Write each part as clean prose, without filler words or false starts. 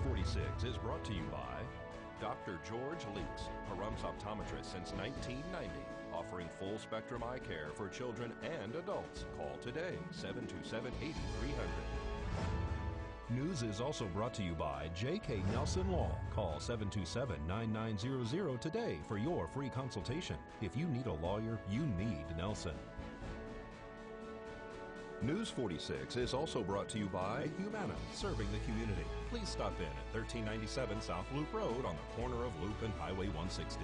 46 is brought to you by Dr. George Leeks, Perum's optometrist since 1990, offering full-spectrum eye care for children and adults. Call today, 727-8300. News is also brought to you by J.K. Nelson Law. Call 727-9900 today for your free consultation. If you need a lawyer, you need Nelson. News 46 is also brought to you by Humana, serving the community. Please stop in at 1397 South Loop Road on the corner of Loop and Highway 160.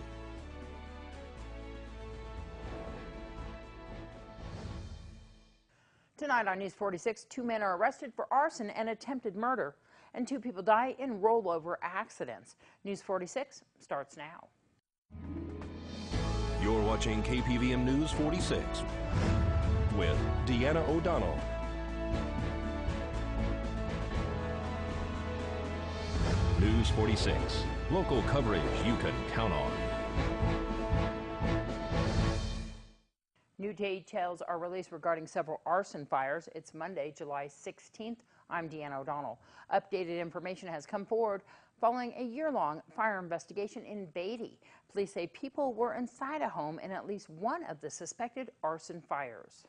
Tonight on News 46, 2 men are arrested for arson and attempted murder, and 2 people die in rollover accidents. News 46 starts now. You're watching Kpvm News 46 with Deanna O'Donnell. News 46, local coverage you can count on. New details are released regarding several arson fires. It's Monday, July 16th. I'm Deanna O'Donnell. Updated information has come forward following a year-long fire investigation in Beatty. Police say people were inside a home in at least one of the suspected arson fires.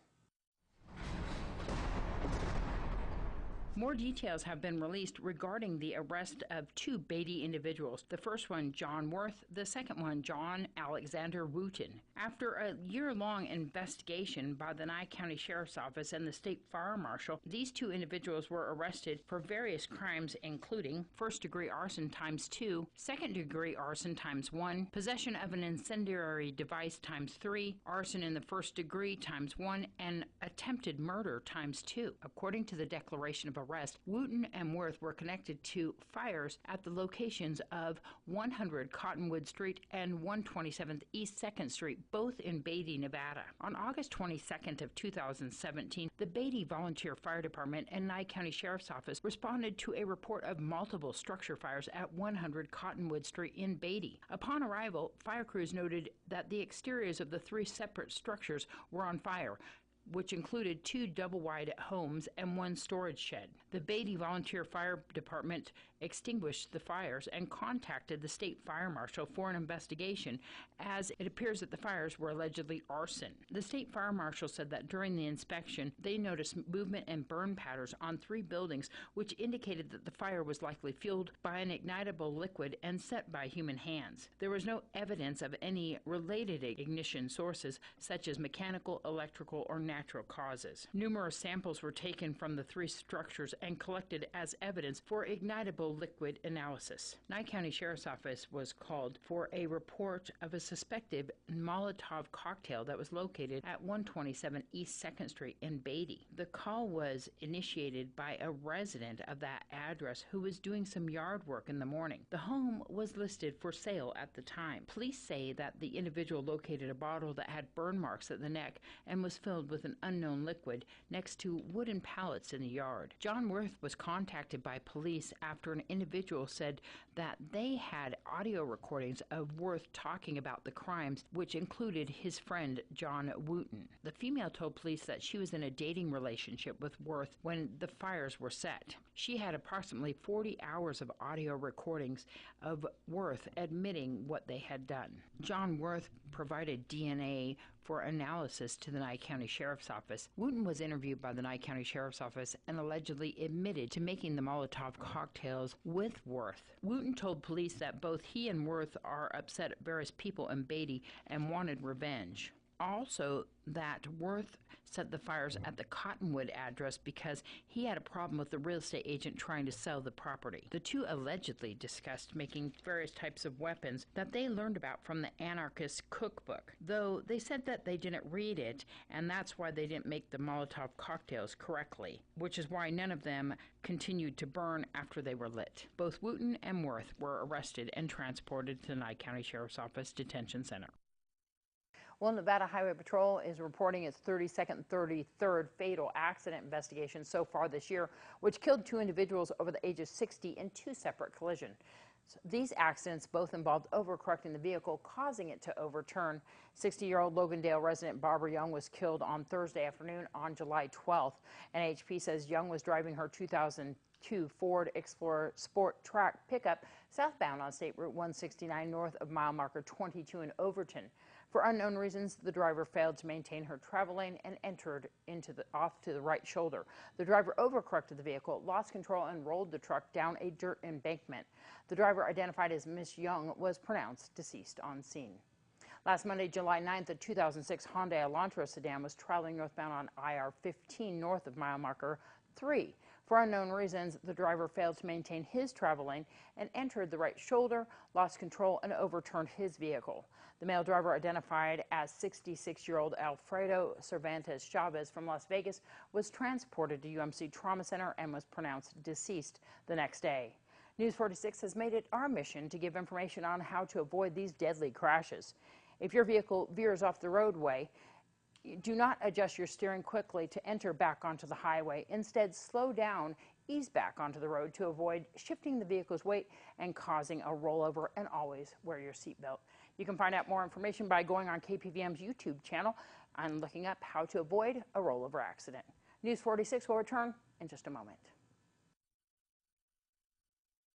More details have been released regarding the arrest of 2 Beatty individuals. The first one, John Worth, the second one, John Alexander Wooten. After a year-long investigation by the Nye County Sheriff's Office and the State Fire Marshal, these 2 individuals were arrested for various crimes, including first-degree arson ×2, second-degree arson ×1, possession of an incendiary device ×3, arson in the first degree ×1, and attempted murder ×2. According to the declaration of arrest, Wooten and Worth were connected to fires at the locations of 100 Cottonwood Street and 127th East 2nd Street, both in Beatty, Nevada. On August 22nd of 2017, the Beatty Volunteer Fire Department and Nye County Sheriff's Office responded to a report of multiple structure fires at 100 Cottonwood Street in Beatty. Upon arrival, fire crews noted that the exteriors of the 3 separate structures were on fire, which included 2 double-wide homes and 1 storage shed. The Beatty Volunteer Fire Department extinguished the fires and contacted the State Fire Marshal for an investigation, as it appears that the fires were allegedly arson. The State Fire Marshal said that during the inspection, they noticed movement and burn patterns on 3 buildings, which indicated that the fire was likely fueled by an ignitable liquid and set by human hands. There was no evidence of any related ignition sources, such as mechanical, electrical, or natural causes. Numerous samples were taken from the 3 structures and collected as evidence for ignitable liquid analysis. Nye County Sheriff's Office was called for a report of a suspected Molotov cocktail that was located at 127 East 2nd Street in Beatty. The call was initiated by a resident of that address who was doing some yard work in the morning. The home was listed for sale at the time. Police say that the individual located a bottle that had burn marks at the neck and was filled with an unknown liquid next to wooden pallets in the yard. John Worth was contacted by police after an individual said that they had audio recordings of Worth talking about the crimes, which included his friend John Wooten. The female told police that she was in a dating relationship with Worth when the fires were set. She had approximately 40 hours of audio recordings of Worth admitting what they had done. John Worth provided DNA for analysis to the Nye County Sheriff's Office. Wooten was interviewed by the Nye County Sheriff's Office and allegedly admitted to making the Molotov cocktails with Worth. Wooten told police that both he and Worth are upset at various people in Beatty and wanted revenge. Also, that Worth set the fires at the Cottonwood address because he had a problem with the real estate agent trying to sell the property. The 2 allegedly discussed making various types of weapons that they learned about from the anarchist cookbook, though they said that they didn't read it, and that's why they didn't make the Molotov cocktails correctly, which is why none of them continued to burn after they were lit. Both Wooten and Worth were arrested and transported to the Nye County Sheriff's Office Detention Center. Well, Nevada Highway Patrol is reporting its 32nd and 33rd fatal accident investigation so far this year, which killed 2 individuals over the age of 60 in 2 separate collisions. These accidents both involved overcorrecting the vehicle, causing it to overturn. 60-year-old Logandale resident Barbara Young was killed on Thursday afternoon on July 12th. NHP says Young was driving her 2002 Ford Explorer Sport Track pickup southbound on State Route 169 north of mile marker 22 in Overton. For unknown reasons, the driver failed to maintain her travel lane and entered off to the right shoulder. The driver overcorrected the vehicle, lost control, and rolled the truck down a dirt embankment. The driver, identified as Miss Young, was pronounced deceased on scene. Last Monday, July 9th, a 2006 Hyundai Elantra sedan was traveling northbound on IR-15 north of mile marker 3. For unknown reasons, the driver failed to maintain his travel lane and entered the right shoulder, lost control, and overturned his vehicle. The male driver, identified as 66-year-old Alfredo Cervantes Chavez from Las Vegas, was transported to UMC Trauma Center and was pronounced deceased the next day. News 46 has made it our mission to give information on how to avoid these deadly crashes. If your vehicle veers off the roadway, do not adjust your steering quickly to enter back onto the highway. Instead, slow down, ease back onto the road to avoid shifting the vehicle's weight and causing a rollover, and always wear your seatbelt. You can find out more information by going on KPVM's YouTube channel and looking up how to avoid a rollover accident. News 46 will return in just a moment.